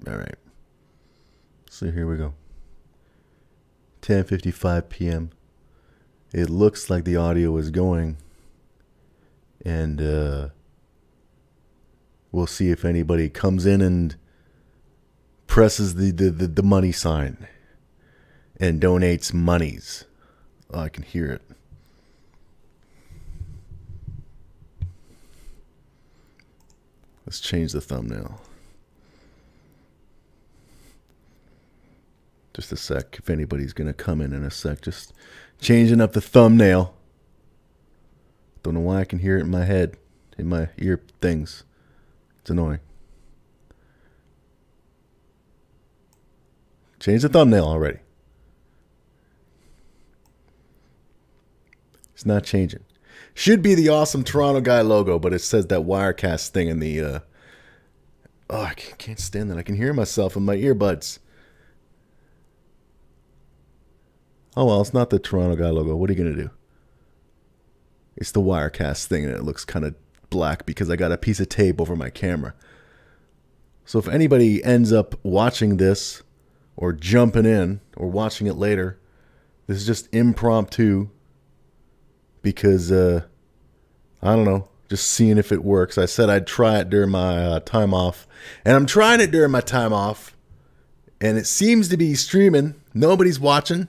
All right. So here we go. 10:55 p.m. It looks like the audio is going. And we'll see if anybody comes in and presses the money sign and donates monies. Oh, I can hear it. Let's change the thumbnail. Just a sec. If anybody's going to come in a sec. Just changing up the thumbnail. Don't know why I can hear it in my head. In my ear things. It's annoying. Change the thumbnail already. It's not changing. Should be the awesome Toronto Guy logo, but it says that Wirecast thing in the... Oh, I can't stand that. I can hear myself in my earbuds. Oh, well, it's not the Toronto Guy logo. What are you going to do? It's the Wirecast thing, and it looks kind of black because I got a piece of tape over my camera. So if anybody ends up watching this or jumping in or watching it later, this is just impromptu because, I don't know, just seeing if it works. I said I'd try it during my time off, and I'm trying it during my time off, and it seems to be streaming. Nobody's watching.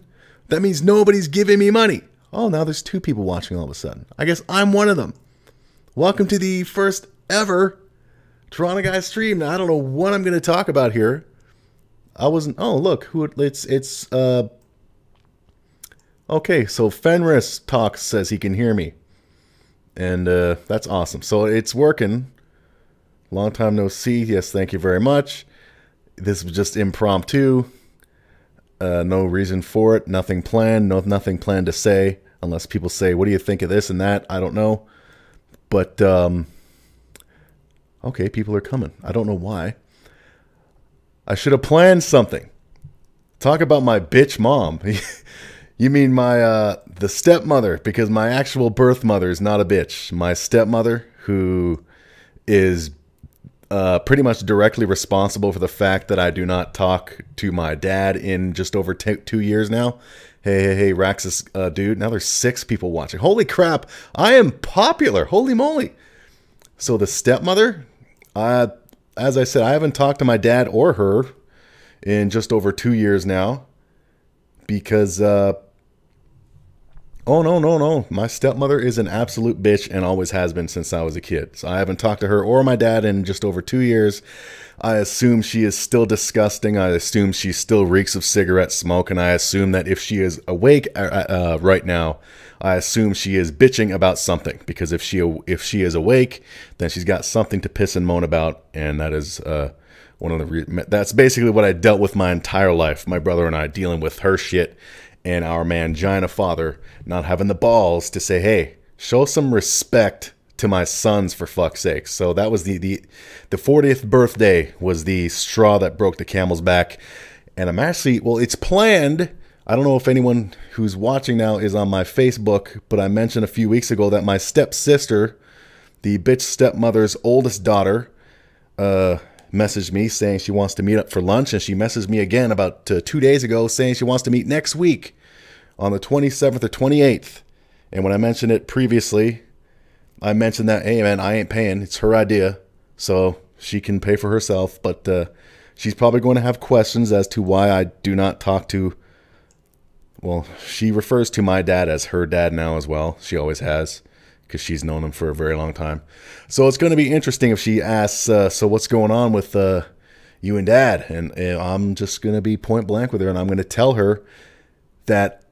That means nobody's giving me money. Oh, now there's 2 people watching all of a sudden. I guess I'm one of them. Welcome to the first ever Toronto Guy stream. Now, I don't know what I'm going to talk about here. I wasn't... Oh, look. Okay, so Fenris talks, says he can hear me. And that's awesome. So it's working. Long time no see. Yes, thank you very much. This was just impromptu. No reason for it. Nothing planned. Nothing planned to say. Unless people say, what do you think of this and that? I don't know. But, okay, people are coming. I don't know why. I should have planned something. Talk about my bitch mom. You mean my, the stepmother, because my actual birth mother is not a bitch. My stepmother, who is pretty much directly responsible for the fact that I do not talk to my dad in just over 2 years now. Hey, Raxus, dude. Now there's 6 people watching. Holy crap. I am popular. Holy moly. So the stepmother, as I said, I haven't talked to my dad or her in just over 2 years now because, oh, no. My stepmother is an absolute bitch and always has been since I was a kid. So I haven't talked to her or my dad in just over 2 years. I assume she is still disgusting. I assume she still reeks of cigarette smoke. And I assume that if she is awake right now, I assume she is bitching about something. Because if she is awake, then she's got something to piss and moan about. And that is one of the... That's basically what I dealt with my entire life. My brother and I dealing with her shit. And our mangina father not having the balls to say, hey, show some respect to my sons, for fuck's sake. So that was the 40th birthday was the straw that broke the camel's back. And I'm actually, well, it's planned. I don't know if anyone who's watching now is on my Facebook, but I mentioned a few weeks ago that my stepsister, the bitch stepmother's oldest daughter, messaged me saying she wants to meet up for lunch, and she messaged me again about 2 days ago saying she wants to meet next week on the 27th or 28th. And when I mentioned it previously, I mentioned that, hey man, I ain't paying. It's her idea, so she can pay for herself. But she's probably going to have questions as to why I do not talk to... Well, she refers to my dad as her dad now as well. She always has, because she's known him for a very long time. So it's going to be interesting if she asks, so what's going on with you and Dad? And I'm just going to be point blank with her, and I'm going to tell her that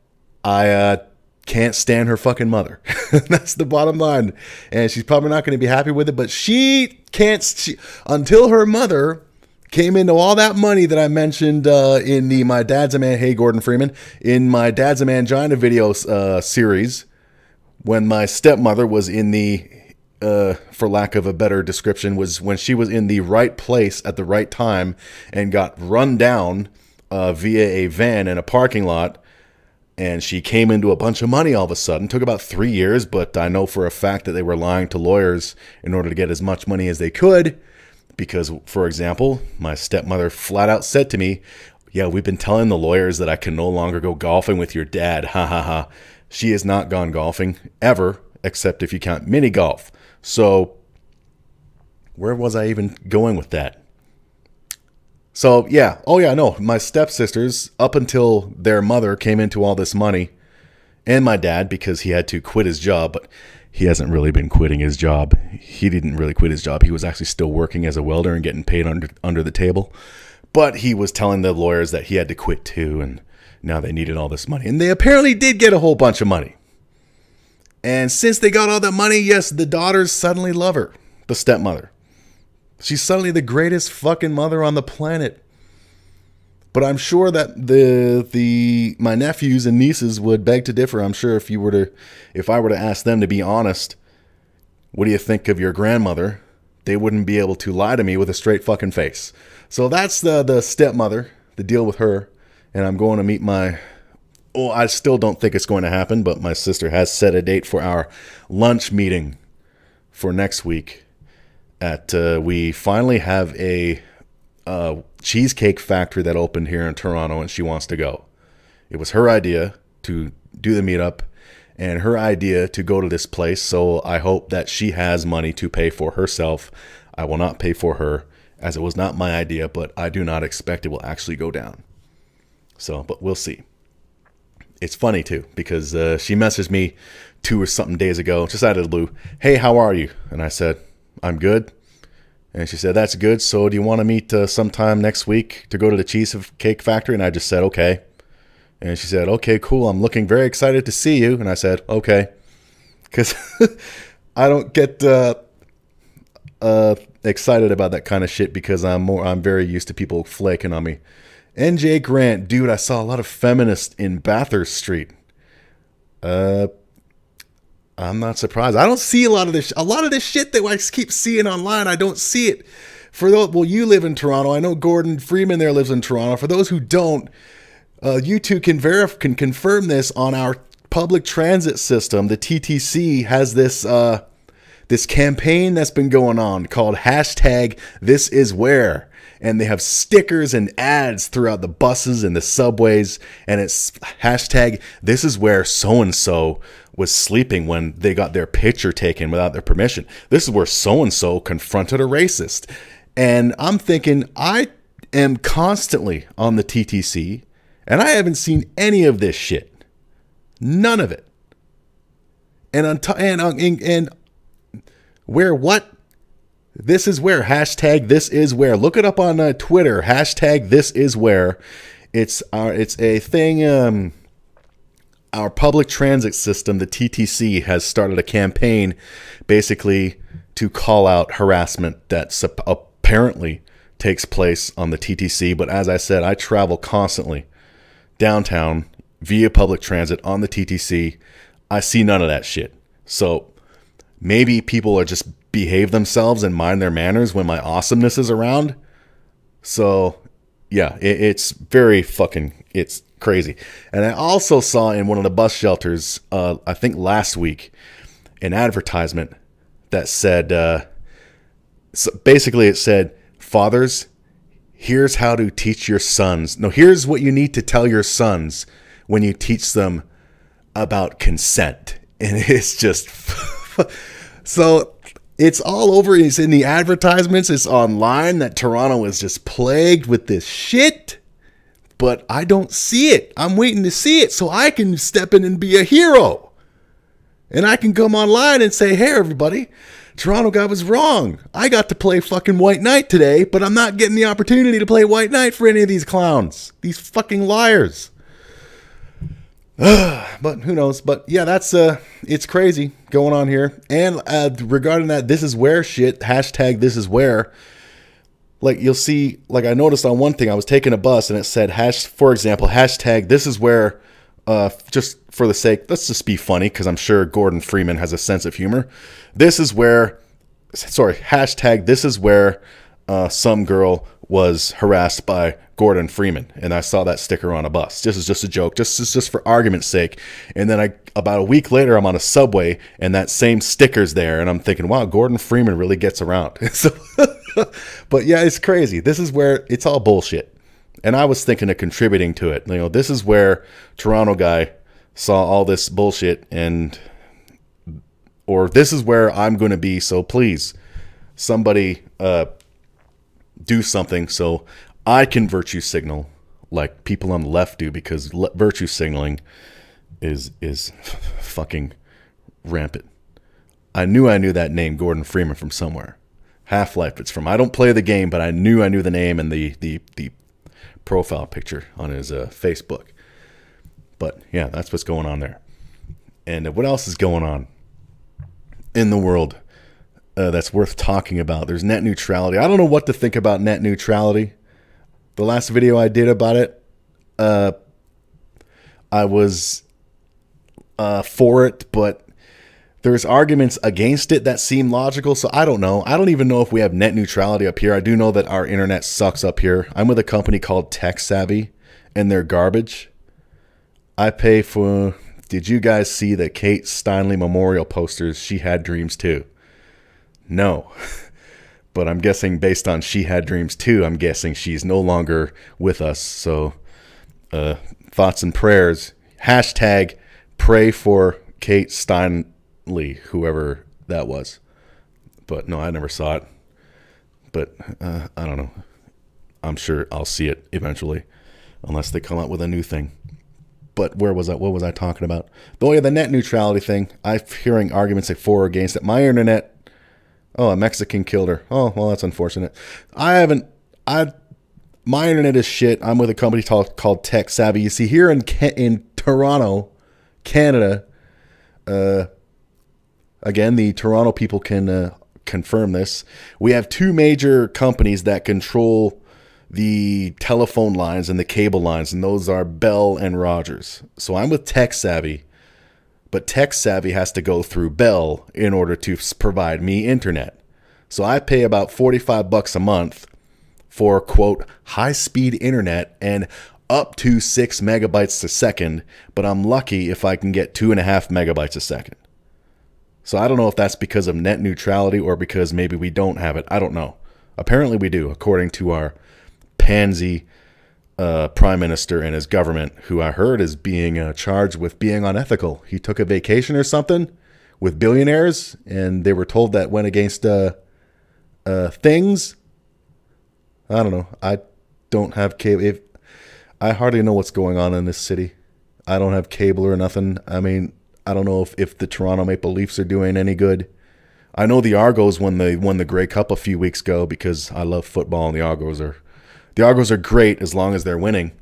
I can't stand her fucking mother. That's the bottom line. And she's probably not going to be happy with it, but she can't... until her mother came into all that money that I mentioned in My Dad's a Man... Hey, Gordon Freeman. In my Dad's a Mangina video series... When my stepmother was in the, for lack of a better description, was when she was in the right place at the right time and got run down via a van in a parking lot, and she came into a bunch of money all of a sudden. Took about 3 years, but I know for a fact that they were lying to lawyers in order to get as much money as they could. Because, for example, my stepmother flat out said to me, yeah, we've been telling the lawyers that I can no longer go golfing with your dad. Ha ha ha. She has not gone golfing ever, except if you count mini golf. So where was I even going with that? So yeah. Oh yeah, no. My stepsisters, up until their mother came into all this money, and my dad, because he had to quit his job, but he hasn't really been quitting his job. He didn't really quit his job. He was actually still working as a welder and getting paid under the table. But he was telling the lawyers that he had to quit too, and now they needed all this money. And they apparently did get a whole bunch of money. And since they got all that money, yes, the daughters suddenly love her, the stepmother. She's suddenly the greatest fucking mother on the planet. But I'm sure that my nephews and nieces would beg to differ. I'm sure if I were to ask them to be honest, what do you think of your grandmother? They wouldn't be able to lie to me with a straight fucking face. So that's the stepmother, the deal with her. And I'm going to meet I still don't think it's going to happen, but my sister has set a date for our lunch meeting for next week. We finally have a cheesecake factory that opened here in Toronto, and she wants to go. It was her idea to do the meetup and her idea to go to this place. So I hope that she has money to pay for herself. I will not pay for her, as it was not my idea, but I do not expect it will actually go down. So, but we'll see. It's funny too, because she messaged me 2 or something days ago, just out of the blue. Hey, how are you? And I said, I'm good. And she said, that's good. So do you want to meet sometime next week to go to the cheesecake factory? And I just said, okay. And she said, okay, cool. I'm looking very excited to see you. And I said, okay. Because I don't get excited about that kind of shit, because I'm very used to people flaking on me. NJ Grant, dude, I saw a lot of feminists in Bathurst Street. I'm not surprised. I don't see a lot of this. A lot of this shit that I keep seeing online, I don't see it. For those, well, you live in Toronto. I know Gordon Freeman there lives in Toronto. For those who don't, you two can confirm this on our public transit system. The TTC has this this campaign that's been going on called #ThisIsWhere. And they have stickers and ads throughout the buses and the subways. And it's #ThisIsWhere so-and-so was sleeping when they got their picture taken without their permission. This is where so-and-so confronted a racist. And I'm thinking, I am constantly on the TTC, and I haven't seen any of this shit. None of it. And where what? This is where #ThisIsWhere. Look it up on Twitter. #ThisIsWhere. It's a thing. Our public transit system, the TTC, has started a campaign basically to call out harassment that apparently takes place on the TTC. But as I said, I travel constantly downtown via public transit on the TTC. I see none of that shit. So maybe people are just behave themselves and mind their manners when my awesomeness is around. So yeah, it's very fucking, it's crazy. And I also saw in one of the bus shelters, I think last week, an advertisement that said, so basically it said, fathers, here's how to teach your sons. No, here's what you need to tell your sons when you teach them about consent. And it's just, so it's all over. It's in the advertisements. It's online that Toronto is just plagued with this shit. But I don't see it. I'm waiting to see it so I can step in and be a hero. And I can come online and say, hey, everybody, Toronto guy was wrong. I got to play fucking White Knight today, but I'm not getting the opportunity to play White Knight for any of these clowns. These fucking liars. But who knows? But yeah, that's it's crazy going on here. And regarding that #ThisIsWhere shit, #ThisIsWhere, like you'll see, like I noticed on one thing, I was taking a bus and it said for example, #ThisIsWhere, just for the sake, let's just be funny, because I'm sure Gordon Freeman has a sense of humor. #ThisIsWhere, some girl was harassed by Gordon Freeman, and I saw that sticker on a bus. This is just a joke, just for argument's sake. And then about a week later, I'm on a subway, and that same sticker's there, and I'm thinking, wow, Gordon Freeman really gets around. So, but yeah, it's crazy. This is where it's all bullshit. And I was thinking of contributing to it. This is where Toronto guy saw all this bullshit, or this is where I'm going to be. So please, somebody do something so I can virtue signal like people on the left do, because virtue signaling is fucking rampant. I knew that name, Gordon Freeman, from somewhere. Half-Life it's from. I don't play the game, but I knew the name and the profile picture on his Facebook. But yeah, that's what's going on there. And what else is going on in the world that's worth talking about? There's net neutrality. I don't know what to think about net neutrality. The last video I did about it, I was for it, but there's arguments against it that seem logical, so I don't know. I don't even know if we have net neutrality up here. I do know that our internet sucks up here. I'm with a company called Tech Savvy, and they're garbage. I pay for... Did you guys see the Kate Steinle memorial posters? She Had Dreams Too. No. But I'm guessing based on She Had Dreams Too, I'm guessing she's no longer with us. So thoughts and prayers. Hashtag pray for Kate Steinle, whoever that was. But no, I never saw it. But I don't know. I'm sure I'll see it eventually, unless they come out with a new thing. But where was I? What was I talking about? Oh yeah, the net neutrality thing. I'm hearing arguments like for or against it. My internet. Oh, a Mexican killed her. Oh, well, that's unfortunate. My internet is shit. I'm with a company called Tech Savvy. You see, here in Toronto, Canada, again, the Toronto people can confirm this. We have two major companies that control the telephone lines and the cable lines, and those are Bell and Rogers. So I'm with Tech Savvy, but Tech Savvy has to go through Bell in order to provide me internet. So I pay about $45 a month for, quote, high-speed internet and up to 6 megabytes a second, but I'm lucky if I can get 2.5 megabytes a second. So I don't know if that's because of net neutrality or because maybe we don't have it. I don't know. Apparently we do, according to our pansy prime minister and his government, who I heard is being charged with being unethical. He took a vacation or something with billionaires, and they were told that went against things. I don't know. I don't have cable. I hardly know what's going on in this city. I don't have cable or nothing. I mean, I don't know if the Toronto Maple Leafs are doing any good. I know the Argos won the Grey Cup a few weeks ago because I love football, and the Argos are great as long as they're winning.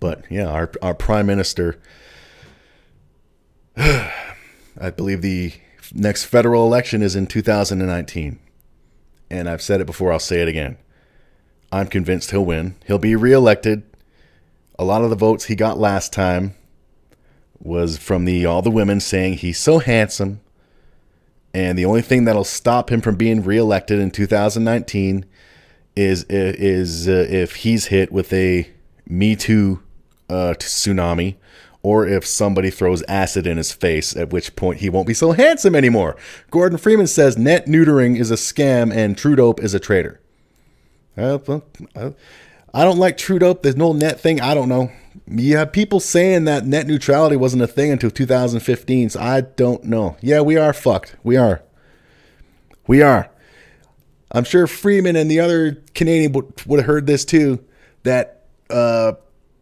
But yeah, our prime minister, I believe the next federal election is in 2019. And I've said it before, I'll say it again. I'm convinced he'll win. He'll be reelected. A lot of the votes he got last time was from all the women saying he's so handsome. And the only thing that'll stop him from being reelected in 2019 is if he's hit with a Me Too tsunami, or if somebody throws acid in his face, at which point he won't be so handsome anymore. Gordon Freeman says net neutering is a scam and Trudeau is a traitor. I don't like Trudeau. There's no net thing. I don't know. You have people saying that net neutrality wasn't a thing until 2015, so I don't know. Yeah, we are fucked. We are. I'm sure Freeman and the other Canadian would have heard this too, that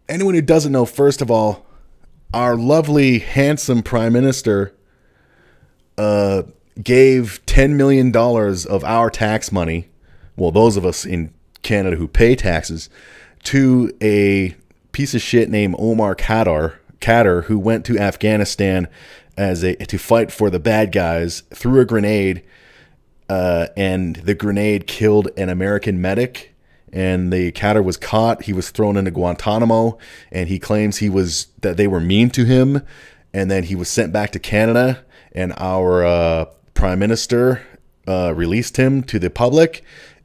anyone who doesn't know, first of all, our lovely, handsome prime minister gave $10 million of our tax money, well, those of us in Canada who pay taxes, to a piece of shit named Omar Khadr, who went to Afghanistan to fight for the bad guys, threw a grenade, and the grenade killed an American medic. And the Khadr was caught. He was thrown into Guantanamo, and he claims that they were mean to him, and then he was sent back to Canada. And our prime minister released him to the public,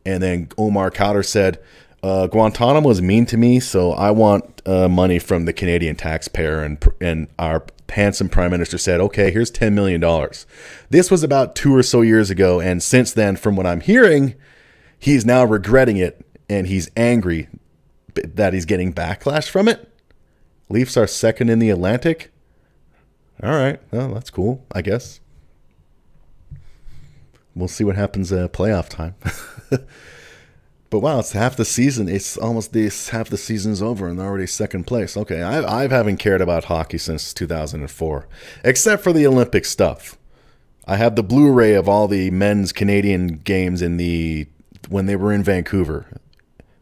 And then Omar Khadr said, Guantanamo is mean to me, so I want money from the Canadian taxpayer. And our handsome prime minister said, okay, here's $10 million. This was about 2 or so years ago. And since then, from what I'm hearing, he's now regretting it. And he's angry that he's getting backlash from it. Leafs are second in the Atlantic. All right. Well, that's cool, I guess. We'll see what happens playoff time. But wow, it's half the season. It's almost this half the season's over and they're already second place. Okay, I haven't cared about hockey since 2004, except for the Olympic stuff. I have the Blu-ray of all the men's Canadian games when they were in Vancouver.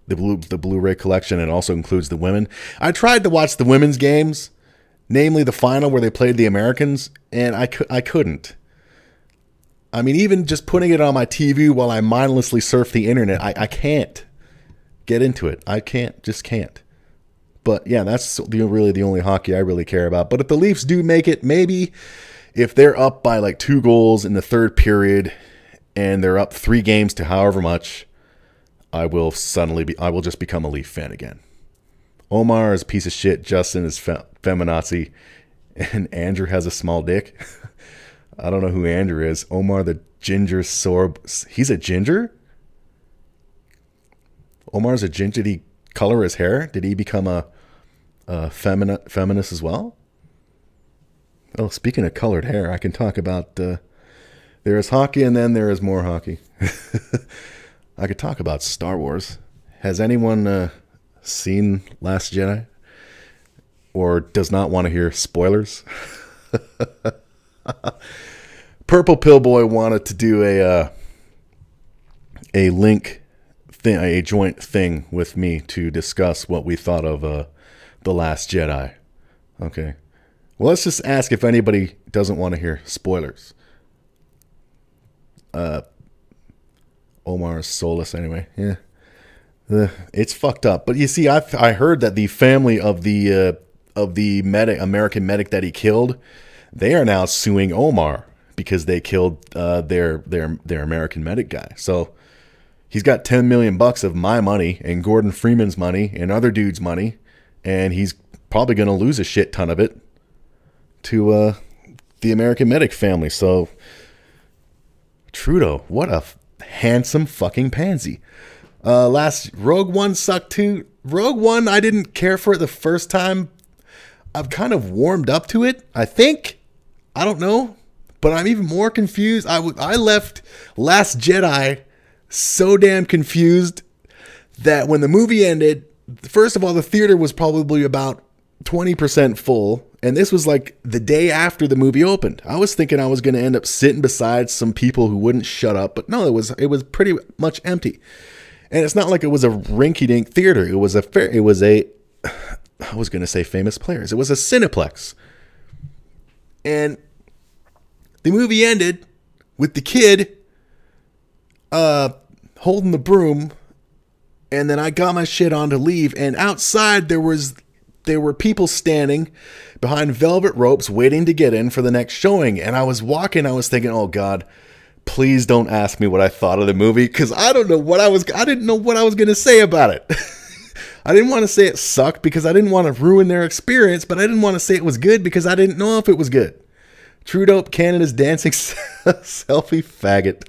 The Blu-ray collection. It also includes the women. I tried to watch the women's games, namely the final where they played the Americans, and I couldn't. I mean, even just putting it on my TV while I mindlessly surf the internet, I can't get into it. I just can't. But yeah, that's really the only hockey I really care about. But if the Leafs do make it, maybe if they're up by like 2 goals in the third period and they're up 3 games to however much, I will just become a Leaf fan again. Omar is a piece of shit. Justin is feminazi. And Andrew has a small dick. I don't know who Andrew is. Omar the ginger sorb. He's a ginger? Omar's a ginger. Did he color his hair? Did he become a feminist as well? Oh, speaking of colored hair, I can talk about there is hockey and then there is more hockey. I could talk about Star Wars. Has anyone seen Last Jedi? Or does not want to hear spoilers? Purple Pill Boy wanted to do a link thing, a joint thing with me to discuss what we thought of The Last Jedi. Okay. Well, let's just ask if anybody doesn't want to hear spoilers. Omar's soulless anyway. Yeah. It's fucked up. But you see, I heard that the family of the American medic that he killed, they are now suing Omar because they killed their American medic guy. So he's got $10 million of my money and Gordon Freeman's money and other dudes' money, and he's probably going to lose a shit ton of it to the American medic family. So Trudeau, what a handsome fucking pansy. Last Rogue One sucked too. Rogue One, I didn't care for it the first time. I've kind of warmed up to it, I think. I don't know. But I'm even more confused. I left Last Jedi so damn confused that when the movie ended, first of all, the theater was probably about 20% full. And this was like the day after the movie opened. I was thinking I was going to end up sitting beside some people who wouldn't shut up. But no, it was pretty much empty. And it's not like it was a rinky-dink theater. I was going to say Famous Players. It was a Cineplex. And the movie ended with the kid holding the broom. And then I got my shit on to leave. And outside there were people standing behind velvet ropes waiting to get in for the next showing. And I was walking. I was thinking, oh, God, please don't ask me what I thought of the movie. Because I didn't know what I was going to say about it. I didn't want to say it sucked because I didn't want to ruin their experience, but I didn't want to say it was good because I didn't know if it was good. Trudeau, Canada's dancing selfie faggot.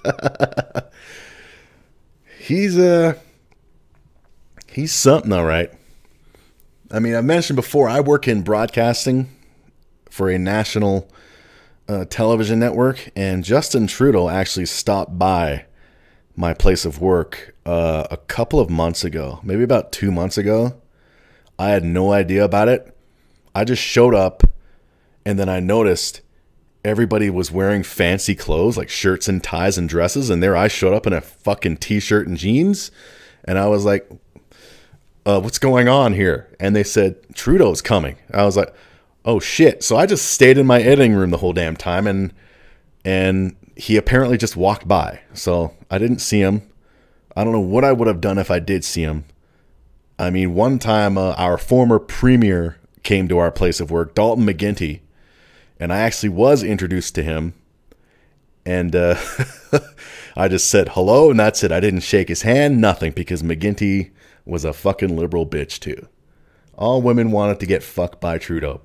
He's something, all right. I mean, I mentioned before, I work in broadcasting for a national television network, and Justin Trudeau actually stopped by my place of work a couple of months ago, maybe about 2 months ago. I had no idea about it. I just showed up, and then I noticed everybody was wearing fancy clothes, like shirts and ties and dresses, and there I showed up in a fucking t-shirt and jeans, and I was like, what's going on here? And they said, Trudeau's coming. I was like, oh shit. So I just stayed in my editing room the whole damn time, and he apparently just walked by. So I didn't see him. I don't know what I would have done if I did see him. I mean, one time our former premier came to our place of work, Dalton McGuinty, and I actually was introduced to him. And I just said hello, and that's it. I didn't shake his hand, nothing, because McGinty was a fucking liberal bitch too. All women wanted to get fucked by Trudeau.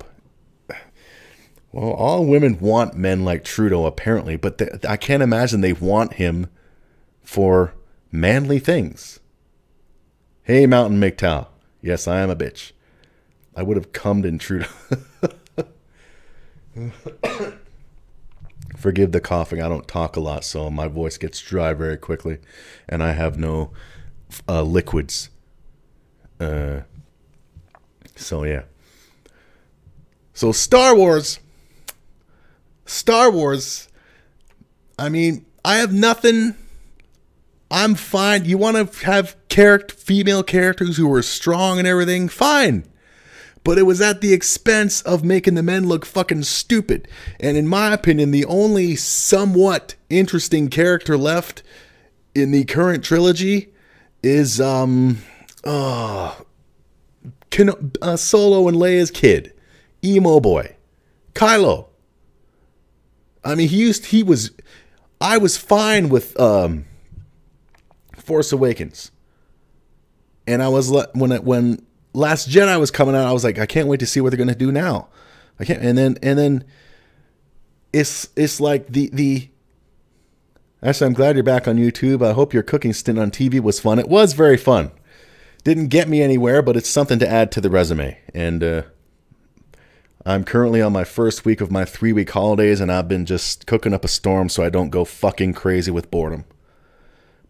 Well, all women want men like Trudeau, apparently, but I can't imagine they want him for manly things. Hey, Mountain McTow. Yes, I am a bitch. I would have cummed in Trudeau. Forgive the coughing. I don't talk a lot, so my voice gets dry very quickly, and I have no liquids. So yeah. So Star Wars. I mean, I have nothing. I'm fine. You want to have female characters who are strong and everything? Fine. But it was at the expense of making the men look fucking stupid. And in my opinion, the only somewhat interesting character left in the current trilogy is Solo and Leia's kid, emo boy, Kylo. I mean, I was fine with Force Awakens, and I was when Last Jedi was coming out, I was like, I can't wait to see what they're gonna do now. I can't, and then it's like the. Actually, I'm glad you're back on YouTube. I hope your cooking stint on TV was fun. It was very fun. Didn't get me anywhere, but it's something to add to the resume. And I'm currently on my first week of my 3-week holidays, and I've been just cooking up a storm so I don't go fucking crazy with boredom.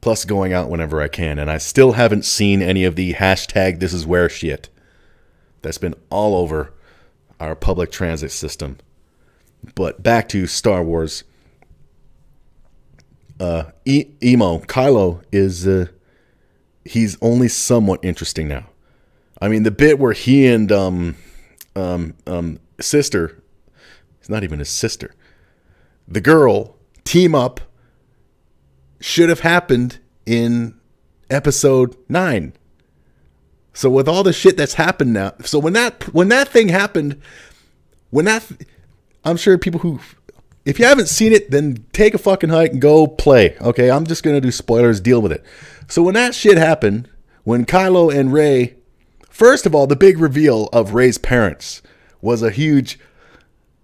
Plus going out whenever I can. And I still haven't seen any of the hashtag this is where shit that's been all over our public transit system. But back to Star Wars. Kylo is he's only somewhat interesting now. I mean, the bit where he and sister, it's not even his sister, the girl team up should have happened in episode 9. So with all the shit that's happened now, so when that thing happened, I'm sure people who, if you haven't seen it, then take a fucking hike and go play. Okay, I'm just gonna do spoilers, deal with it. So when that shit happened, when Kylo and Rey, first of all, the big reveal of Rey's parents was a huge.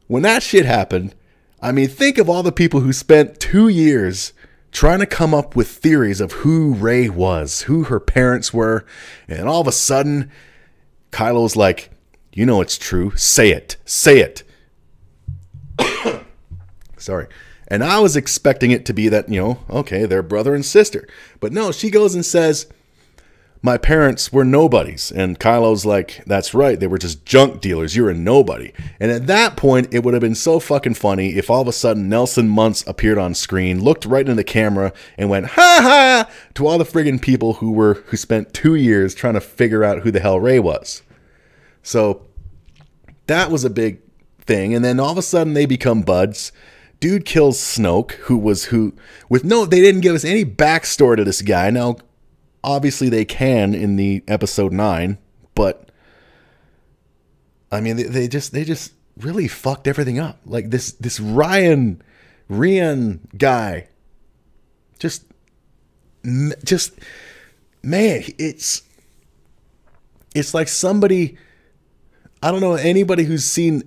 When that shit happened, I mean, think of all the people who spent 2 years trying to come up with theories of who Rey was, who her parents were, and all of a sudden, Kylo's like, you know it's true, say it, say it. Sorry. And I was expecting it to be that, you know, okay, they're brother and sister. But no, she goes and says, my parents were nobodies. And Kylo's like, that's right, they were just junk dealers. You're a nobody. And at that point, it would have been so fucking funny if all of a sudden Nelson Muntz appeared on screen, looked right into the camera, and went, ha ha, to all the friggin' people who spent 2 years trying to figure out who the hell Rey was. So that was a big thing. And then all of a sudden they become buds. Dude kills Snoke, they didn't give us any backstory to this guy. Now, obviously they can in the episode 9, but I mean, they just really fucked everything up. Like this Rian guy, just man, it's like somebody, I don't know, anybody who's seen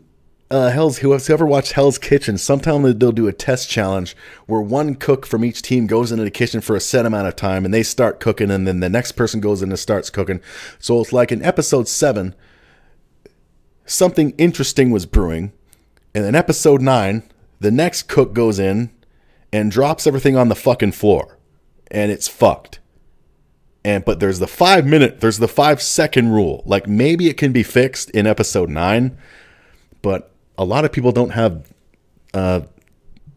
who's ever watched Hell's Kitchen, sometimes they'll do a test challenge where one cook from each team goes into the kitchen for a set amount of time and they start cooking, and then the next person goes in and starts cooking. So it's like in episode 7, something interesting was brewing, and in episode 9, the next cook goes in and drops everything on the fucking floor, and it's fucked. But there's the 5-second rule. Like, maybe it can be fixed in episode 9, but a lot of people don't have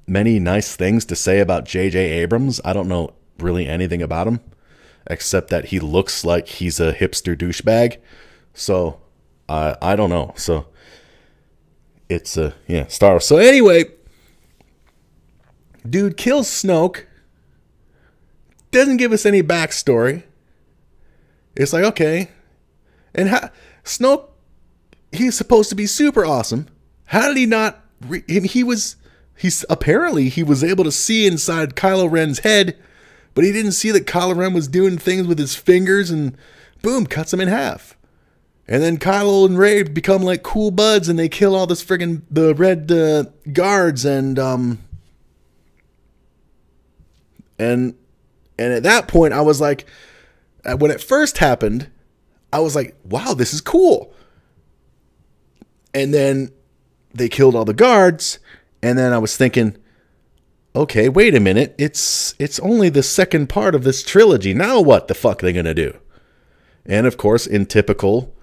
many nice things to say about J.J. Abrams. I don't know really anything about him, except that he looks like he's a hipster douchebag. So, I don't know. So, it's, Star Wars. So, anyway, dude kills Snoke. Doesn't give us any backstory. It's like, okay. And Snoke, he's supposed to be super awesome. How did he not... he was Apparently he was able to see inside Kylo Ren's head, but he didn't see that Kylo Ren was doing things with his fingers, and boom, cuts him in half. And then Kylo and Rey become like cool buds, and they kill all this friggin' the red guards, and at that point I was like, when it first happened, I was like, wow, this is cool. And then they killed all the guards, and then I was thinking, okay, wait a minute, it's only the second part of this trilogy. Now what the fuck are they gonna do? And of course, in typical,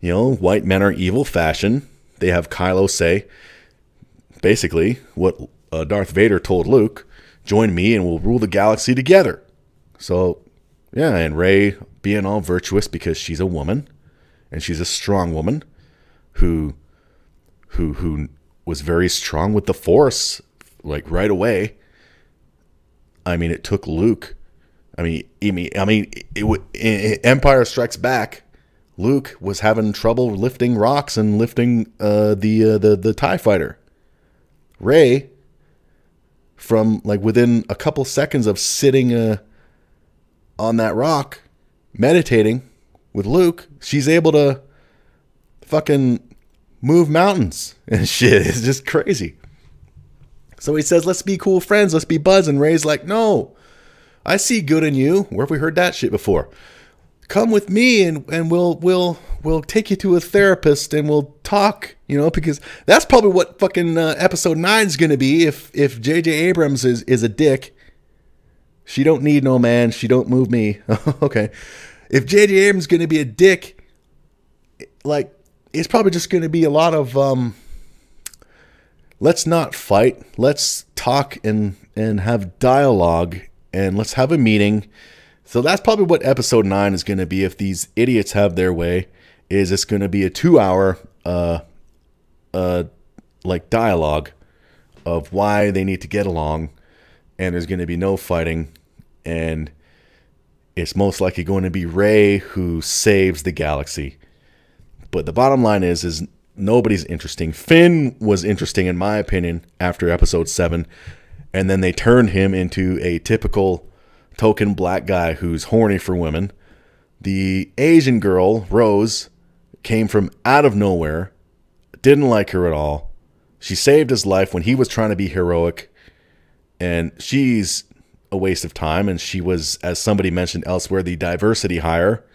white men are evil fashion, they have Kylo say, basically, what Darth Vader told Luke, join me and we'll rule the galaxy together. So, yeah, and Rey being all virtuous because she's a woman, and she's a strong woman who was very strong with the Force, like right away. I mean, it took Luke. Empire Strikes Back, Luke was having trouble lifting rocks and lifting the TIE fighter. Rey, from like within a couple seconds of sitting on that rock, meditating with Luke, she's able to fucking move mountains and shit. It's just crazy. So he says, let's be cool friends, let's be buds. And Rey's like, no, I see good in you. Where have we heard that shit before? Come with me and we'll take you to a therapist and we'll talk, because that's probably what fucking episode 9 is going to be. If J.J. Abrams is a dick, she don't need no man, she don't move me. Okay. If J.J. Abrams is going to be a dick, like, it's probably just going to be a lot of, let's not fight. Let's talk and have dialogue, and let's have a meeting. So that's probably what episode 9 is going to be. If these idiots have their way, is it's going to be a 2-hour, like dialogue of why they need to get along, and there's going to be no fighting, and it's most likely going to be Rey who saves the galaxy. But the bottom line is nobody's interesting. Finn was interesting, in my opinion, after episode 7. And then they turned him into a typical token black guy who's horny for women. The Asian girl, Rose, came from out of nowhere. Didn't like her at all. She saved his life when he was trying to be heroic. And she's a waste of time. And she was, as somebody mentioned elsewhere, the diversity hire.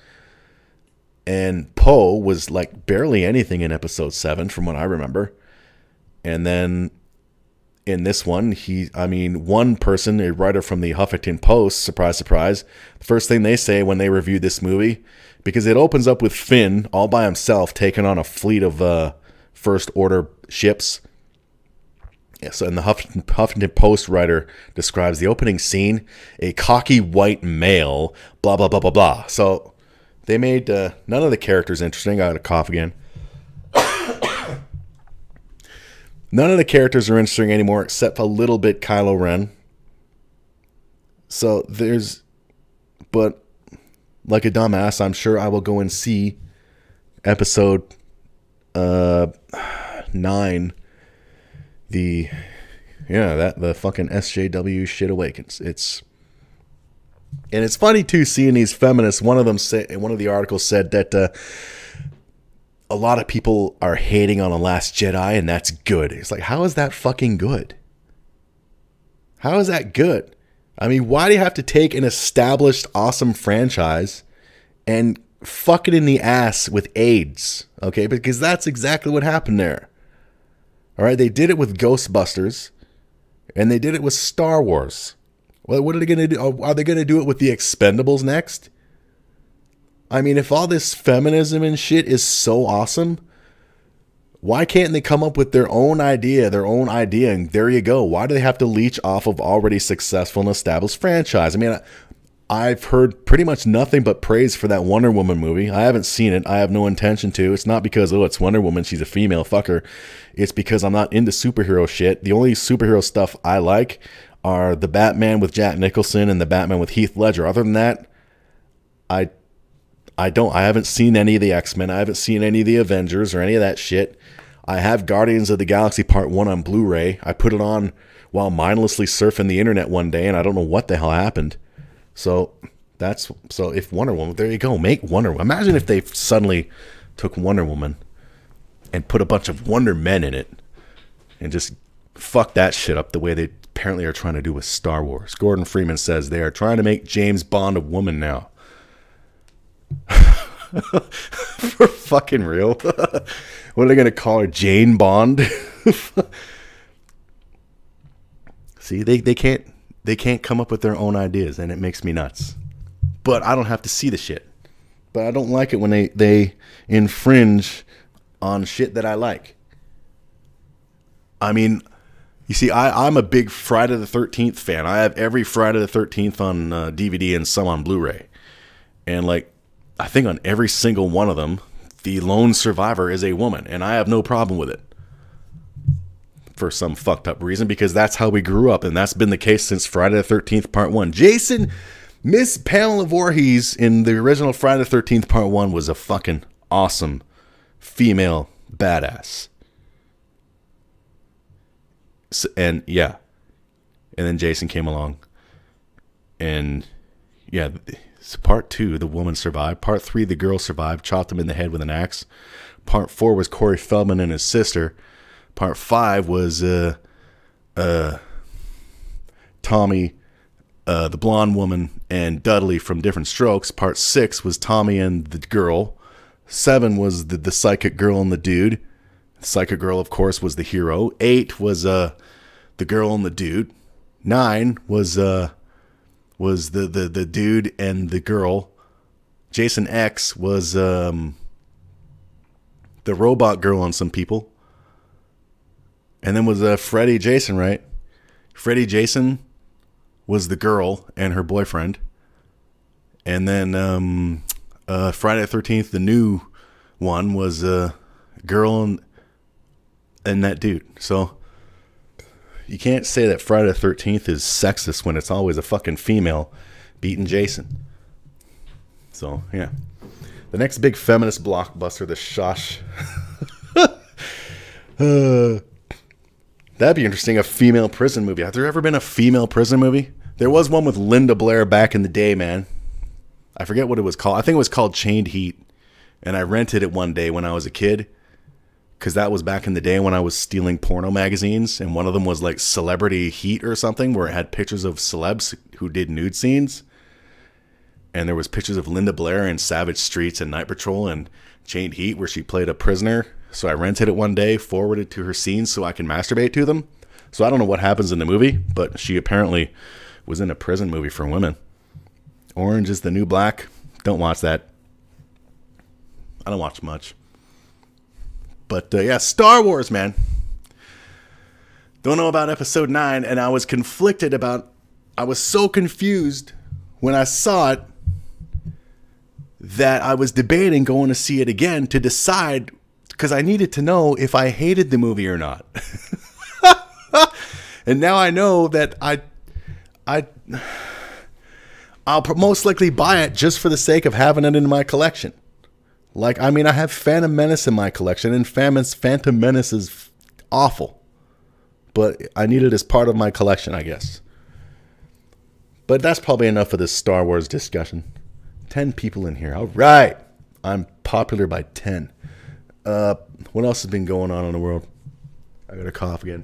And Poe was like barely anything in episode 7 from what I remember. And then in this one, one person, a writer from the Huffington Post, surprise, surprise, the first thing they say when they review this movie, because it opens up with Finn all by himself taking on a fleet of First Order ships. Yeah, so, and the Huffington Post writer describes the opening scene, a cocky white male, blah, blah, blah, blah, blah. So they made none of the characters interesting. I got a cough again. None of the characters are interesting anymore except a little bit Kylo Ren. So but like a dumbass, I'm sure I will go and see episode 9. The fucking SJW shit awakens. And it's funny too seeing these feminists. One of the articles said that a lot of people are hating on The Last Jedi, and that's good. It's like, how is that fucking good? How is that good? I mean, why do you have to take an established, awesome franchise and fuck it in the ass with AIDS? Okay, because that's exactly what happened there. All right, they did it with Ghostbusters, and they did it with Star Wars. Well, what are they going to do? Are they going to do it with the Expendables next? I mean, if all this feminism and shit is so awesome, why can't they come up with their own idea, and there you go. Why do they have to leech off of already successful and established franchise? I mean, I've heard pretty much nothing but praise for that Wonder Woman movie. I haven't seen it. I have no intention to. It's not because, it's Wonder Woman, she's a female fucker. It's because I'm not into superhero shit. The only superhero stuff I like are the Batman with Jack Nicholson and the Batman with Heath Ledger. Other than that, I haven't seen any of the X-Men. I haven't seen any of the Avengers or any of that shit. I have Guardians of the Galaxy Part 1 on Blu-ray. I put it on while mindlessly surfing the internet one day, and I don't know what the hell happened. So if Wonder Woman, there you go, make Wonder Woman. Imagine if they suddenly took Wonder Woman and put a bunch of Wonder Men in it and just fuck that shit up the way they apparently are trying to do with Star Wars. Gordon Freeman says they are trying to make James Bond a woman now. For fucking real. What are they going to call her? Jane Bond? See, they can't come up with their own ideas, and it makes me nuts. But I don't have to see the shit. But I don't like it when they infringe on shit that I like. I mean, you see, I'm a big Friday the 13th fan. I have every Friday the 13th on DVD and some on Blu-ray. And like, I think on every single one of them, the lone survivor is a woman, and I have no problem with it. For some fucked up reason, because that's how we grew up, and that's been the case since Friday the 13th Part 1. Miss Pamela Voorhees in the original Friday the 13th Part 1 was a fucking awesome female badass. So, and yeah. And then Jason came along. And yeah, so Part 2, the woman survived. Part 3, the girl survived, chopped him in the head with an axe. Part 4 was Corey Feldman and his sister. Part 5 was Tommy, the blonde woman, and Dudley from Different Strokes. Part 6 was Tommy and the girl. 7 was the psychic girl and the dude. The psychic girl, of course, was the hero. 8 was the girl and the dude. 9 was the dude and the girl. Jason X was the robot girl and some people. And then was Freddy Jason, right? Freddy Jason was the girl and her boyfriend. And then Friday the 13th, the new one, was a girl and that dude. So you can't say that Friday the 13th is sexist when it's always a fucking female beating Jason. So, yeah. The next big feminist blockbuster, the Shosh. That'd be interesting, a female prison movie. Has there ever been a female prison movie? There was one with Linda Blair back in the day, man. I forget what it was called. I think it was called Chained Heat. And I rented it one day when I was a kid. Because that was back in the day when I was stealing porno magazines. And one of them was like Celebrity Heat or something, where it had pictures of celebs who did nude scenes. And there was pictures of Linda Blair in Savage Streets and Night Patrol and Chained Heat, where she played a prisoner. So I rented it one day, forwarded to her scenes so I can masturbate to them. So I don't know what happens in the movie, but she apparently was in a prison movie for women. Orange is the New Black. Don't watch that. I don't watch much. But yeah, Star Wars, man. Don't know about Episode 9, and I was conflicted about... I was so confused when I saw it that I was debating going to see it again to decide... because I needed to know if I hated the movie or not. And now I know that I'll most likely buy it just for the sake of having it in my collection. Like, I mean, I have Phantom Menace in my collection, and Phantom Menace is awful. But I need it as part of my collection, I guess. But that's probably enough of this Star Wars discussion. 10 people in here. All right. I'm popular by 10. What else has been going on in the world? I got a cough again.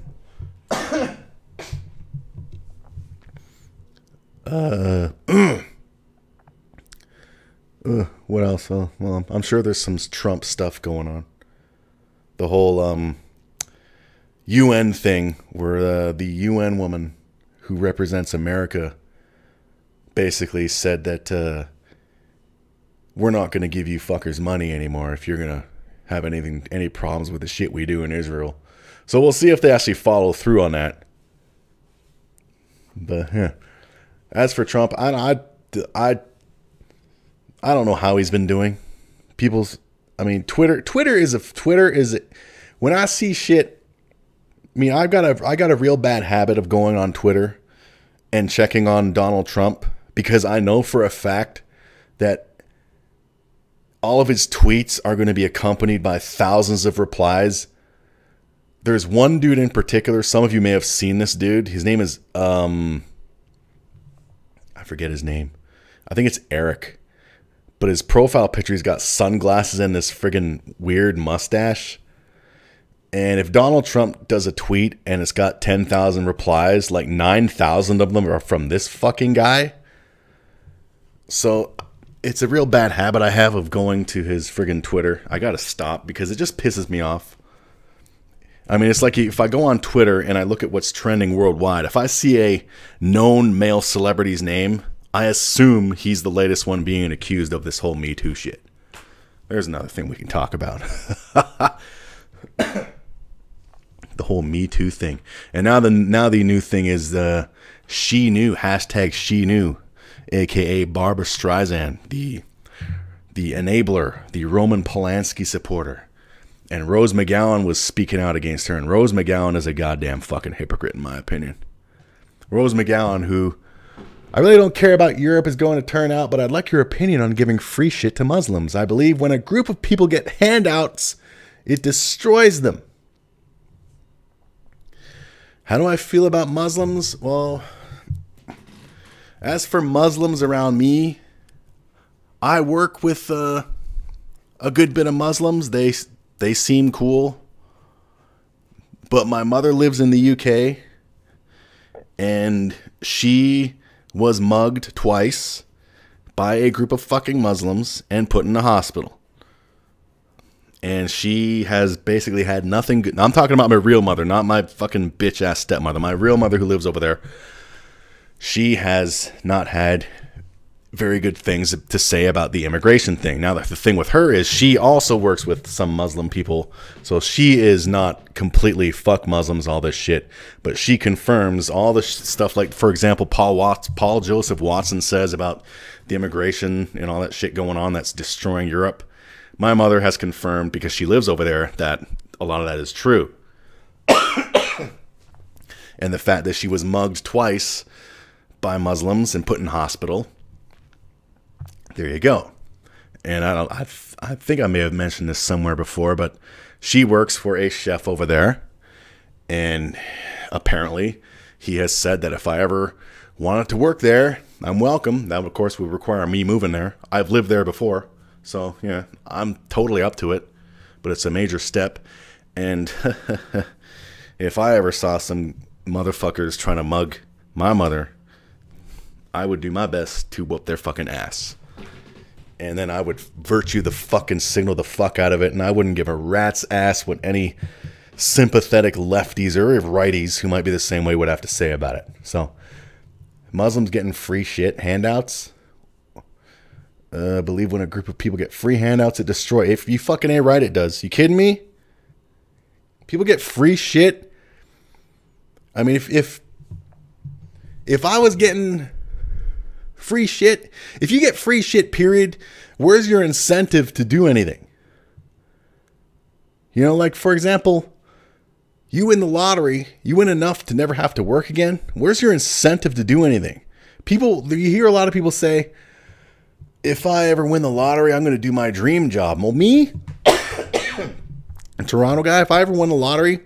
What else? Well, I'm sure there's some Trump stuff going on. The whole UN thing, where the UN woman who represents America basically said that we're not going to give you fuckers money anymore if you're going to have any problems with the shit we do in Israel. So we'll see if they actually follow through on that. But yeah. As for Trump, I don't know how he's been doing. Twitter is when I see shit. I mean, I got a real bad habit of going on Twitter and checking on Donald Trump, because I know for a fact that all of his tweets are going to be accompanied by thousands of replies there's one dude in particular. Some of you may have seen this dude. His name is, I forget his name. I think it's Eric. But his profile picture, he's got sunglasses and this friggin' weird mustache. And if Donald Trump does a tweet and it's got 10,000 replies, like 9,000 of them are from this fucking guy. So it's a real bad habit I have of going to his friggin' Twitter. I gotta stop because it just pisses me off. I mean, it's like if I go on Twitter and I look at what's trending worldwide, if I see a known male celebrity's name, I assume he's the latest one being accused of this whole Me Too shit. There's another thing we can talk about. The whole Me Too thing. And now the new thing is the She Knew, hashtag She Knew, aka Barbara Streisand, the enabler, the Roman Polanski supporter. And Rose McGowan was speaking out against her, and Rose McGowan is a goddamn fucking hypocrite in my opinion. Rose McGowan, who I really don't care about Europe is going to turn out, but I'd like your opinion on giving free shit to Muslims. I believe when a group of people get handouts, it destroys them. How do I feel about Muslims? Well, as for Muslims around me, I work with a good bit of Muslims. They seem cool. But my mother lives in the UK, and she was mugged twice by a group of fucking Muslims and put in a hospital. And she has basically had nothing good. Now, I'm talking about my real mother, not my fucking bitch-ass stepmother. My real mother who lives over there. She has not had very good things to say about the immigration thing. Now, the thing with her is she also works with some Muslim people. So she is not completely fuck Muslims, all this shit. But she confirms all the stuff like, for example, Paul Joseph Watson says about the immigration and all that shit going on that's destroying Europe. My mother has confirmed, because she lives over there, that a lot of that is true. And the fact that she was mugged twice by Muslims and put in hospital. There you go. And I think I may have mentioned this somewhere before, but she works for a chef over there. And apparently he has said that if I ever wanted to work there, I'm welcome. That, of course, would require me moving there. I've lived there before. So, yeah, I'm totally up to it, but it's a major step. And if I ever saw some motherfuckers trying to mug my mother, I would do my best to whoop their fucking ass. And then I would virtue the fucking signal the fuck out of it, and I wouldn't give a rat's ass what any sympathetic lefties or righties who might be the same way would have to say about it. So, Muslims getting free shit, handouts. I believe when a group of people get free handouts, it destroys. If you fucking ain't right, it does. You kidding me? People get free shit. I mean, if I was getting free shit, if you get free shit, period, where's your incentive to do anything? You know, like, for example, you win the lottery, you win enough to never have to work again. Where's your incentive to do anything? You hear a lot of people say, if I ever win the lottery, I'm going to do my dream job. Well, me, a Toronto guy, if I ever won the lottery,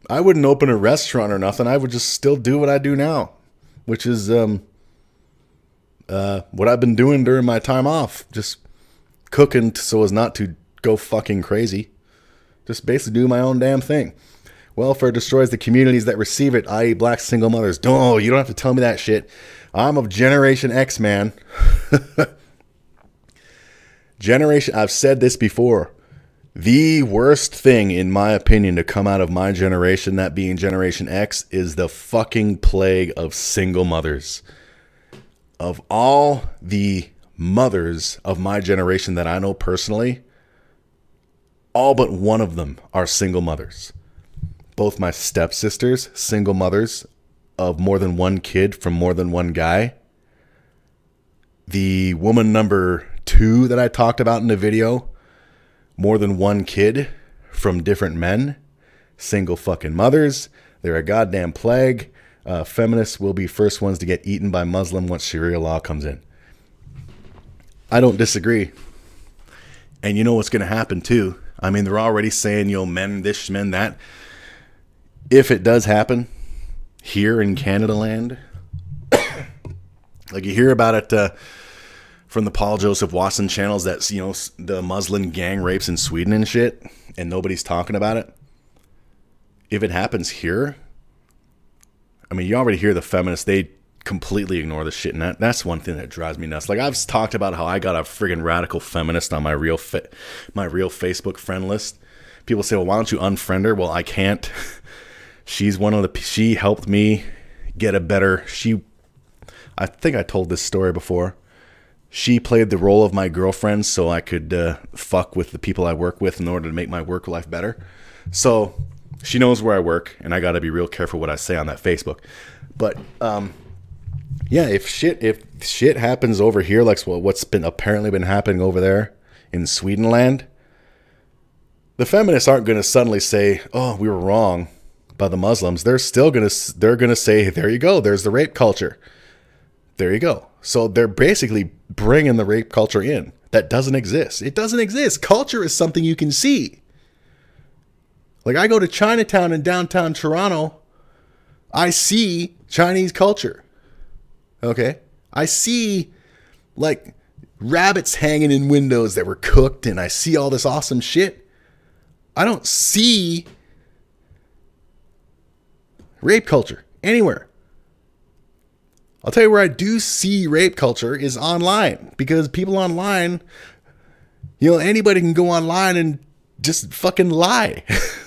I wouldn't open a restaurant or nothing. I would just still do what I do now, which is what I've been doing during my time off. Just cooking so as not to go fucking crazy. Just basically do my own damn thing. Welfare destroys the communities that receive it, i.e. black single mothers. Oh, you don't have to tell me that shit. I'm of Generation X, man. I've said this before. The worst thing, in my opinion, to come out of my generation, that being Generation X, is the fucking plague of single mothers. Of all the mothers of my generation that I know personally, all but one of them are single mothers. Both my stepsisters, single mothers of more than one kid from more than one guy. The woman number 2 that I talked about in the video, more than one kid from different men. Single fucking mothers. They're a goddamn plague. Feminists will be first ones to get eaten by Muslim once Sharia law comes in. I don't disagree. And you know what's going to happen too? I mean, they're already saying, men this, men that. If it does happen here in Canada land, like you hear about it from the Paul Joseph Watson channels, that's, the Muslim gang rapes in Sweden and shit, and nobody's talking about it. If it happens here, I mean, you already hear the feminists, they completely ignore the shit, and that's one thing that drives me nuts. Like, I've talked about how I got a friggin' radical feminist on my real Facebook friend list. People say, well, why don't you unfriend her? Well, I can't. She helped me get a better, I think I told this story before. She played the role of my girlfriend so I could fuck with the people I work with in order to make my work life better. So she knows where I work, and I got to be real careful what I say on that Facebook. But yeah, if shit happens over here, like what's apparently been happening over there in Swedenland, the feminists aren't going to suddenly say, "Oh, we were wrong by the Muslims." They're going to say, "There you go. There's the rape culture. There you go." So they're basically bringing the rape culture in. That doesn't exist. It doesn't exist. Culture is something you can see. Like, I go to Chinatown in downtown Toronto, I see Chinese culture. Okay? I see, like, rabbits hanging in windows that were cooked, and I see all this awesome shit. I don't see rape culture anywhere. I'll tell you where I do see rape culture is online, because people online, anybody can go online and just fucking lie.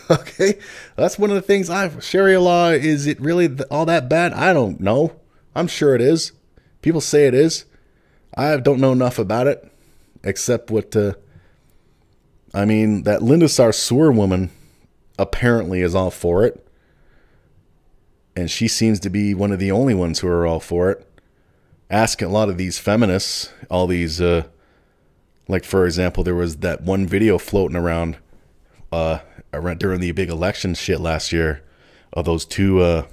Okay? That's one of the things Sharia law, is it really all that bad? I don't know. I'm sure it is. People say it is. I don't know enough about it, except that Linda Sarsour woman apparently is all for it. And she seems to be one of the only ones who are all for it. Ask a lot of these feminists, all these, like, for example, there was that one video floating around during the big election shit last year of those two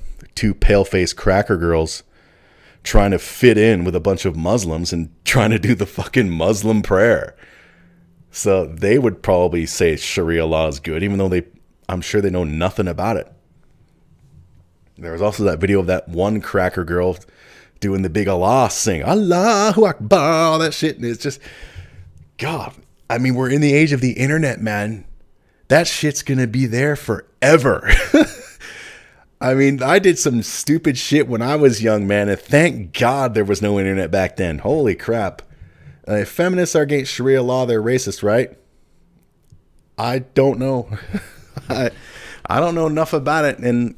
pale-faced cracker girls trying to fit in with a bunch of Muslims and trying to do the fucking Muslim prayer. So they would probably say Sharia law is good, even though I'm sure they know nothing about it. There was also that video of that one cracker girl doing the big Allah sing, Allahu Akbar, all that shit. And it's just, God, I mean, we're in the age of the internet, man. That shit's going to be there forever. I mean, I did some stupid shit when I was young, man. And thank God there was no internet back then. Holy crap. If feminists are against Sharia law, they're racist, right? I don't know. I don't know enough about it, and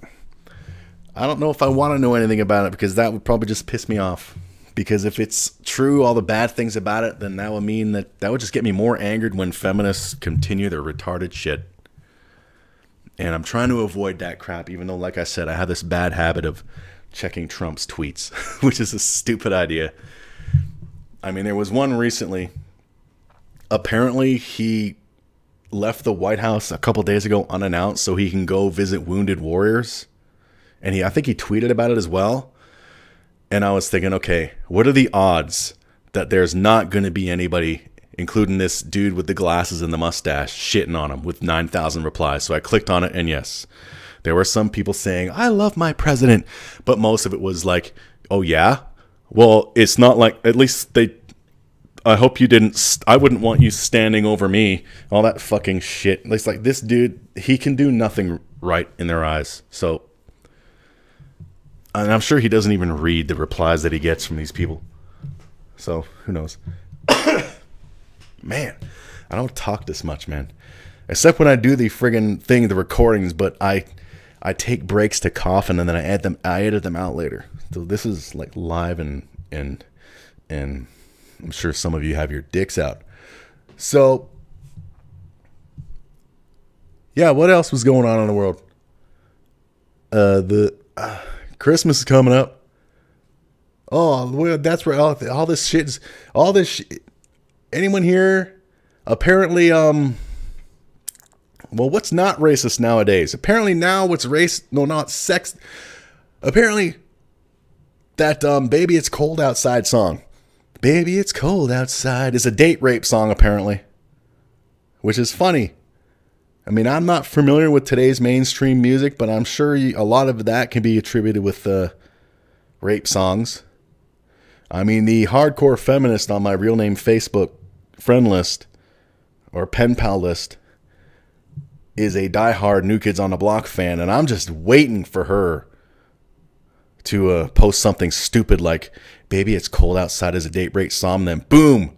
I don't know if I want to know anything about it, because that would probably just piss me off. Because if it's true, all the bad things about it, then that would mean that would just get me more angered when feminists continue their retarded shit. And I'm trying to avoid that crap, even though, like I said, I have this bad habit of checking Trump's tweets, which is a stupid idea. I mean, there was one recently. Apparently, he left the White House a couple days ago unannounced so he can go visit wounded warriors. And I think he tweeted about it as well. And I was thinking, okay, what are the odds that there's not going to be anybody, including this dude with the glasses and the mustache, shitting on him with 9,000 replies? So I clicked on it, and yes, there were some people saying, I love my president. But most of it was like, oh, yeah? Well, it's not like, at least I hope you didn't, I wouldn't want you standing over me. All that fucking shit. It's like, this dude, he can do nothing right in their eyes. So, and I'm sure he doesn't even read the replies that he gets from these people. So, who knows? Man, I don't talk this much, man. Except when I do the friggin' thing, the recordings, but I take breaks to cough, and then I edit them out later. So this is like live, and I'm sure some of you have your dicks out. So, yeah, what else was going on in the world? Christmas is coming up. Oh, well, that's where all this shit is. All this shit. Anyone here? Apparently, well, what's not racist nowadays? Apparently now what's not sex. Apparently that Baby It's Cold Outside song. Baby It's Cold Outside is a date rape song, apparently. Which is funny. I mean, I'm not familiar with today's mainstream music, but I'm sure a lot of that can be attributed with rape songs. I mean, the hardcore feminist on my real name Facebook friend list or pen pal list is a diehard New Kids on the Block fan, and I'm just waiting for her to post something stupid like, "Baby, it's cold outside" as a date rape song, then boom,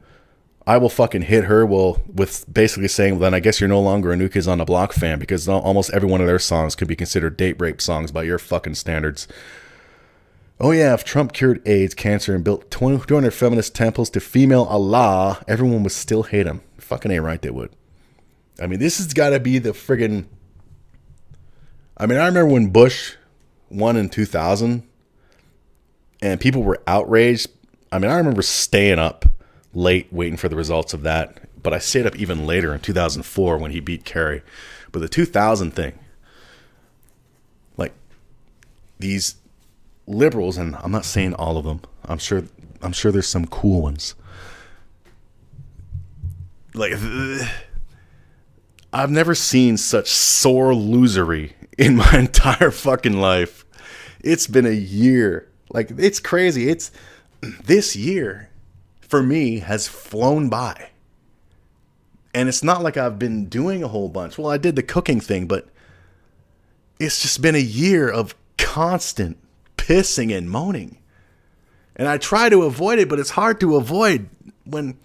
I will fucking hit her with basically saying, well, then I guess you're no longer a New Kids on the Block fan, because almost every one of their songs could be considered date rape songs by your fucking standards. Oh yeah, if Trump cured AIDS, cancer, and built 200 feminist temples to female Allah, everyone would still hate him. Fucking ain't right, they would. I mean, this has got to be the friggin'... I mean, I remember when Bush won in 2000, and people were outraged. I mean, I remember staying up late waiting for the results of that, but I stayed up even later in 2004 when he beat Kerry. But the 2000 thing, like, these liberals, and I'm not saying all of them, I'm sure there's some cool ones, like, I've never seen such sore losery in my entire fucking life. It's been a year. Like, it's crazy. It's this year for me has flown by. And it's not like I've been doing a whole bunch. Well, I did the cooking thing, but it's just been a year of constant pissing and moaning. And I try to avoid it, but it's hard to avoid when,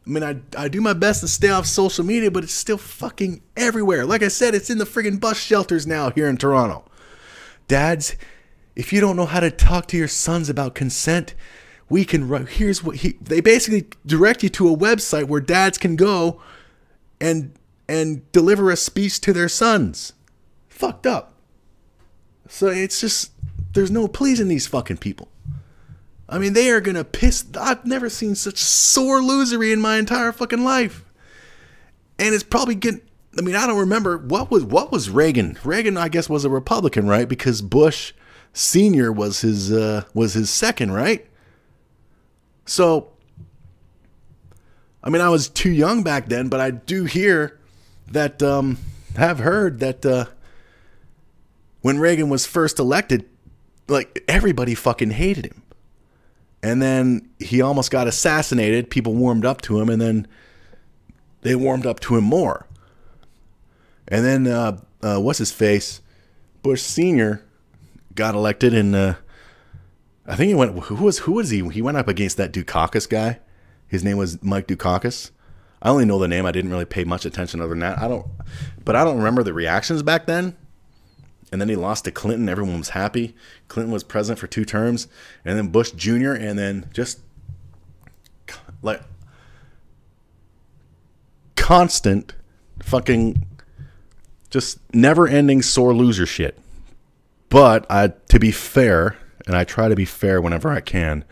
I mean, I do my best to stay off social media, but it's still fucking everywhere. Like I said, it's in the friggin' bus shelters now here in Toronto. Dads, if you don't know how to talk to your sons about consent, we can, here's what they basically direct you to a website where dads can go and deliver a speech to their sons. Fucked up. So it's just, there's no pleasing these fucking people. I mean, they are gonna piss. I've never seen such sore losery in my entire fucking life. And it's probably getting, I mean, I don't remember, what was Reagan? Reagan, I guess, was a Republican, right? Because Bush Sr. was his second, right? So, I mean, I was too young back then, but I do hear that, have heard that when Reagan was first elected, like, everybody fucking hated him. And then he almost got assassinated. People warmed up to him, and then they warmed up to him more. And then, what's his face? Bush Sr. got elected, and I think he went, who was he? He went up against that Dukakis guy. His name was Mike Dukakis. I only know the name. I didn't really pay much attention other than that. I don't remember the reactions back then. And then he lost to Clinton. Everyone was happy. Clinton was president for 2 terms. And then Bush Jr. And then just like constant fucking just never-ending sore loser shit. But to be fair, and I try to be fair whenever I can,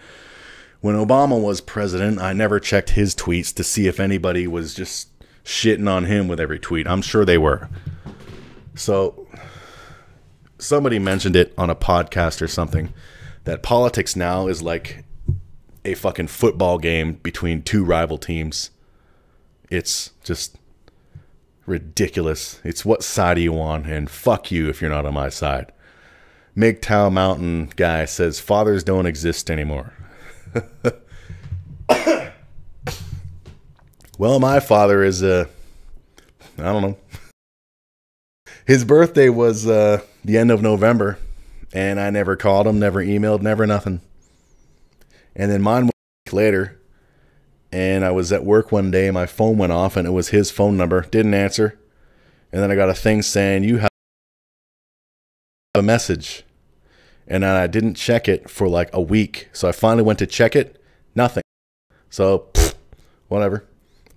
when Obama was president, I never checked his tweets to see if anybody was just shitting on him with every tweet. I'm sure they were. So somebody mentioned it on a podcast or something, that politics now is like a fucking football game between 2 rival teams. It's just ridiculous. It's what side are you on, and fuck you if you're not on my side. MGTOW Mountain guy says fathers don't exist anymore. Well, my father is I don't know. His birthday was the end of November, and I never called him, never emailed, never nothing. And then mine was a week later, and I was at work one day, and my phone went off, and it was his phone number. Didn't answer. And then I got a thing saying, you have a message. And then I didn't check it for like a week. So I finally went to check it. Nothing. So, whatever.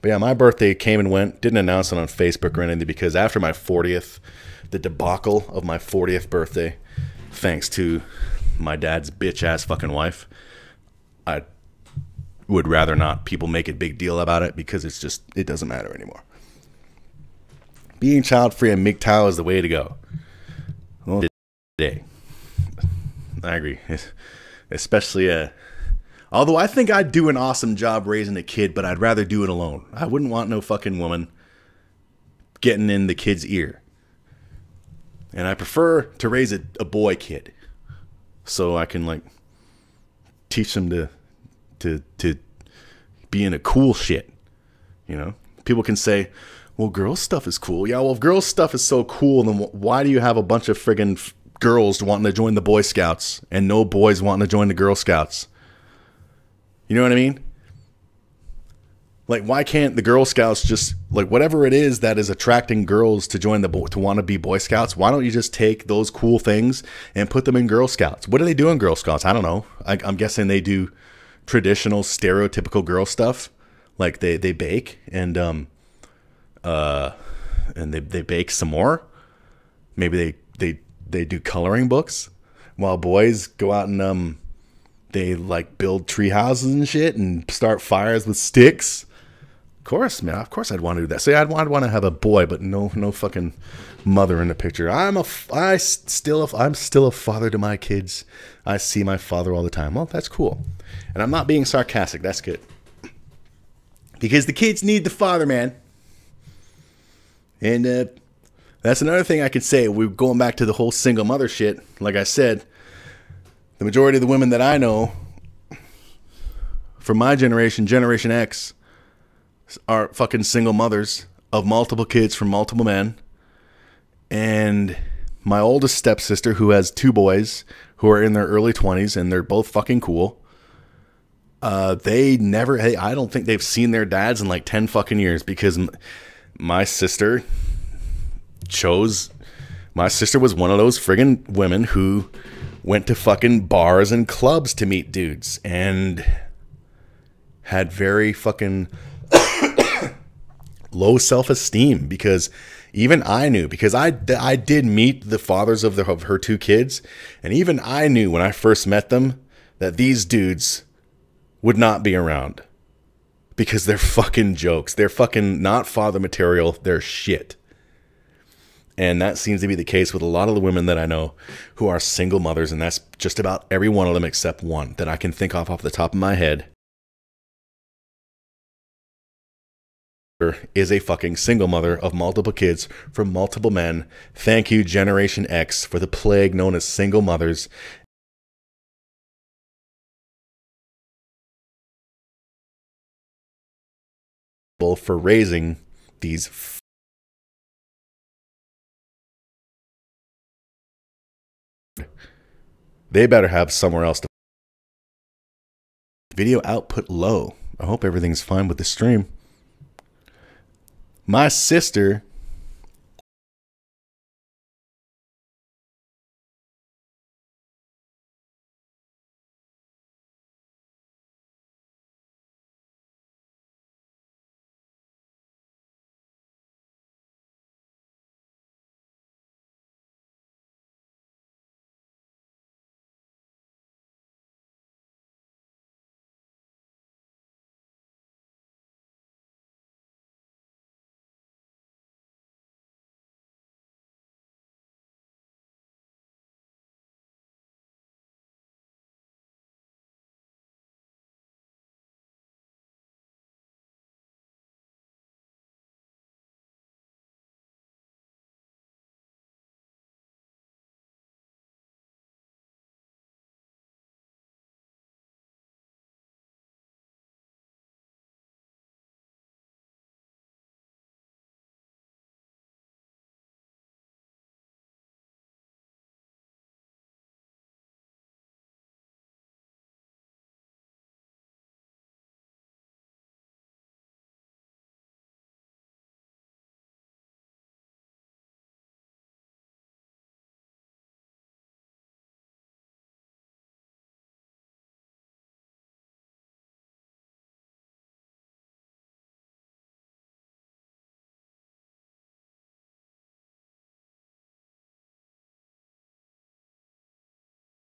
But yeah, my birthday came and went. Didn't announce it on Facebook or anything, because after my 40th, the debacle of my 40th birthday, thanks to my dad's bitch-ass fucking wife, I would rather not people make a big deal about it, because it's just, it doesn't matter anymore. Being child-free and MGTOW is the way to go. Well, today. I agree. Especially, although I think I'd do an awesome job raising a kid, but I'd rather do it alone. I wouldn't want no fucking woman getting in the kid's ear. And I prefer to raise a boy kid, so I can like teach them to be in a cool shit. You know, people can say, well, girls stuff is cool. Yeah, well, if girls stuff is so cool, then why do you have a bunch of friggin' girls wanting to join the Boy Scouts and no boys wanting to join the Girl Scouts? You know what I mean? Like, why can't the Girl Scouts just, like, whatever it is that is attracting girls to join to want to be Boy Scouts, why don't you just take those cool things and put them in Girl Scouts? What do they do in Girl Scouts? I don't know. I'm guessing they do traditional, stereotypical girl stuff. Like, they bake and they bake some more. Maybe they do coloring books, while boys go out and they like build tree houses and shit and start fires with sticks. Of course, man. Of course, I'd want to do that. So yeah, I'd want to have a boy, but no fucking mother in the picture. I'm still a father to my kids. I see my father all the time. Well, that's cool, and I'm not being sarcastic. That's good, because the kids need the father, man. And that's another thing I could say. We're going back to the whole single mother shit. Like I said, the majority of the women that I know from my generation, Generation X, are fucking single mothers of multiple kids from multiple men. And my oldest stepsister, who has 2 boys who are in their early 20s, and they're both fucking cool. I don't think they've seen their dads in like 10 fucking years, because my sister was one of those friggin' women who went to fucking bars and clubs to meet dudes and had very fucking low self-esteem, because even I knew, because I did meet the fathers of her 2 kids, and even I knew when I first met them that these dudes would not be around, because they're fucking jokes. They're fucking not father material. They're shit. And that seems to be the case with a lot of the women that I know who are single mothers, and that's just about every one of them except one that I can think of off the top of my head is a fucking single mother of multiple kids from multiple men. Thank you, Generation X, for the plague known as single mothers. For raising these they better have somewhere else to. Video output low. I hope everything's fine with the stream. My sister